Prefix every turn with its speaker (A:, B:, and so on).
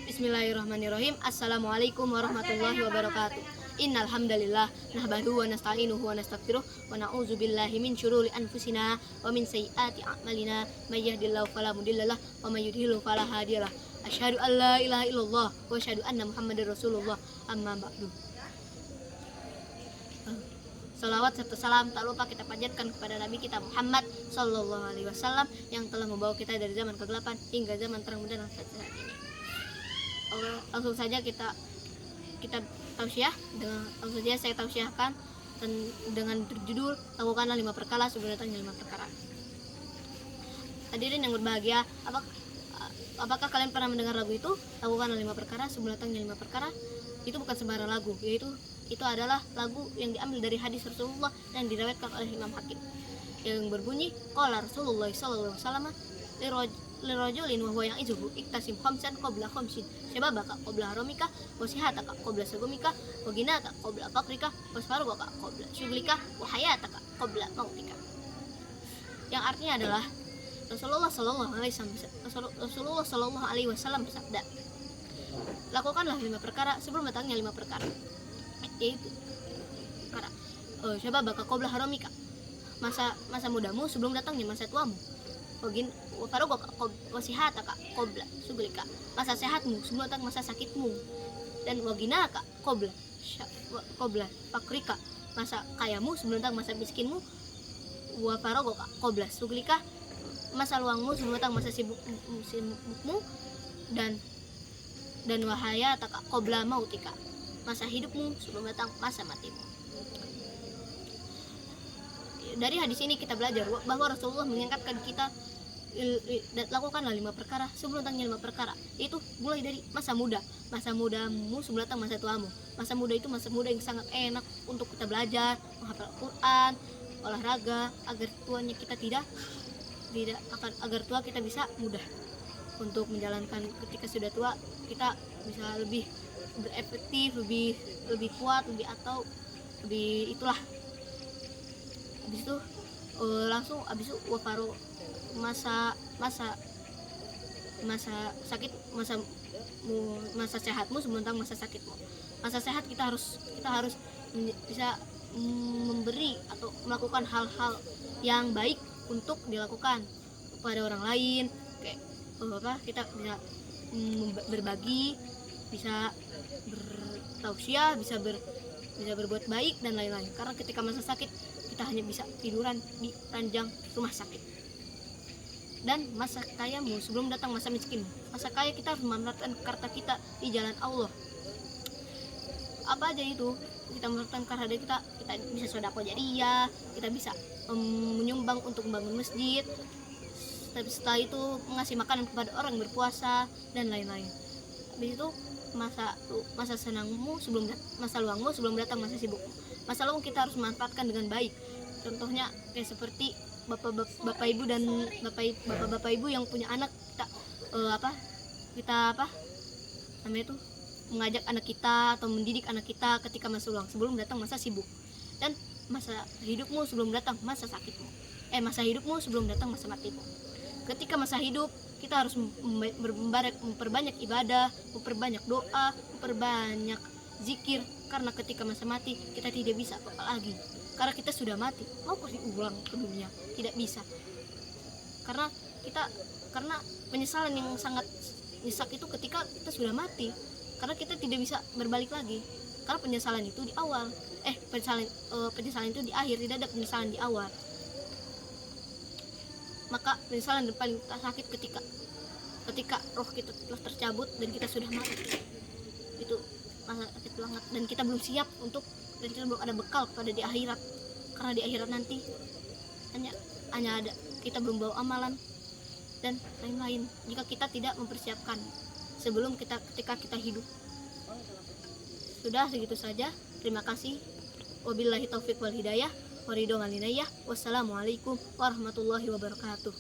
A: Bismillahirrahmanirrahim. Assalamualaikum warahmatullahi wabarakatuh. Innal hamdalillah nahmaduhu wa nasta'inuhu wa nastaghfiruh wa na'udzu billahi min syururi anfusina wa min sayyiati a'malina may yahdihillahu fala mudhillalah wa may yudhlil fala hadiyalah. Asyhadu an la ilaha illallah wa asyhadu anna Muhammadar Rasulullah. Amma ba'du. Salawat serta salam tak lupa kita panjatkan kepada Nabi kita Muhammad Sallallahu Alaihi Wasallam yang telah membawa kita dari zaman kegelapan hingga zaman terang benderang saat ini. Langsung saja kita tausiah saya tausiahkan dengan berjudul lakukanlah 5 perkara sebelum datangnya 5 perkara. Hadirin yang berbahagia, apakah kalian pernah mendengar lagu itu? Lakukanlah 5 perkara sebelum datangnya 5 perkara. Itu bukan sembarang lagu, yaitu itu adalah lagu yang diambil dari hadis Rasulullah yang diriwayatkan oleh Imam Hakim yang berbunyi qala Rasulullah sallallahu alaihi wasallam lirajulin wa huwa ya'izuhu iktasim khamsan qabla khamsin syababaka qabla haramika wa sihataka qabla sagumika wa ginaka qabla faqrika wa faragaka qabla syughlika wa hayataka qabla mautika, yang artinya adalah Rasulullah sallallahu alaihi wasallam bersabda, lakukanlah 5 perkara sebelum datangnya 5 perkara, yaitu perkara syababaka qabla haramika, masa mudamu sebelum datangnya masa tuamu, faragaka wasihataka qabla syughlika, masa sehatmu sebelum datang masa sakitmu, dan waginaka qabla fakrika, masa kayamu sebelum datang masa miskinmu, wa faragaka qabla syughlika, masa luangmu sebelum datang masa sibukmu, dan wahayataka qabla mautika, masa hidupmu sebelum datang masa matimu. Dari hadis ini kita belajar bahwa Rasulullah mengingatkan kita lakukanlah 5 perkara sebelum datangnya 5 perkara, yaitu mulai dari masa mudamu sebelum datang masa tuamu. Masa muda itu masa muda yang sangat enak untuk kita belajar, menghafal Al-Quran, olahraga, agar tuanya kita agar tua kita bisa mudah untuk menjalankan. Ketika sudah tua kita bisa lebih berefektif, lebih kuat, lebih itulah. Habis itu wafaro masa sakit, masa sehatmu sebelum datang masa sakitmu. Masa sehat kita harus bisa memberi atau melakukan hal-hal yang baik untuk dilakukan kepada orang lain, kayak kita bisa berbagi, bisa bertausiah, bisa berbuat baik dan lain-lain. Karena ketika masa sakit kita hanya bisa tiduran di ranjang rumah sakit. Dan masa kayamu sebelum datang masa miskinmu. Masa kaya kita harus memanfaatkan harta kita di jalan Allah. Apa aja itu? Kita memanfaatkan harta kita bisa sedekah jariyah, kita bisa menyumbang untuk membangun masjid. Setelah itu mengasih makanan kepada orang yang berpuasa dan lain-lain. Habis itu masa senangmu masa luangmu sebelum datang masa sibukmu. Masa luang kita harus memanfaatkan dengan baik. Contohnya kayak seperti bapak ibu yang punya anak, kita mengajak anak kita atau mendidik anak kita ketika masa luang sebelum datang masa sibuk. Dan masa hidupmu sebelum datang masa sakitmu. Masa hidupmu sebelum datang masa matimu. Ketika masa hidup kita harus memperbanyak ibadah, memperbanyak doa, memperbanyak zikir, karena ketika masa mati kita tidak bisa apa lagi. Karena kita sudah mati, mau diulang ke dunia tidak bisa. Karena penyesalan yang sangat nyesek itu ketika kita sudah mati, karena kita tidak bisa berbalik lagi. Karena penyesalan itu di awal, penyesalan itu di akhir, tidak ada penyesalan di awal. Maka penyesalan yang paling sakit ketika roh kita telah tercabut dan kita sudah mati. Itu masa sakit banget, dan kita belum siap dan kita belum ada bekal pada di akhirat. Karena di akhirat nanti hanya ada kita belum bawa amalan dan lain-lain jika kita tidak mempersiapkan ketika kita hidup. Sudah segitu saja. Terima kasih. Wabillahi taufik wal hidayah. Wassalamualaikum warahmatullahi wabarakatuh.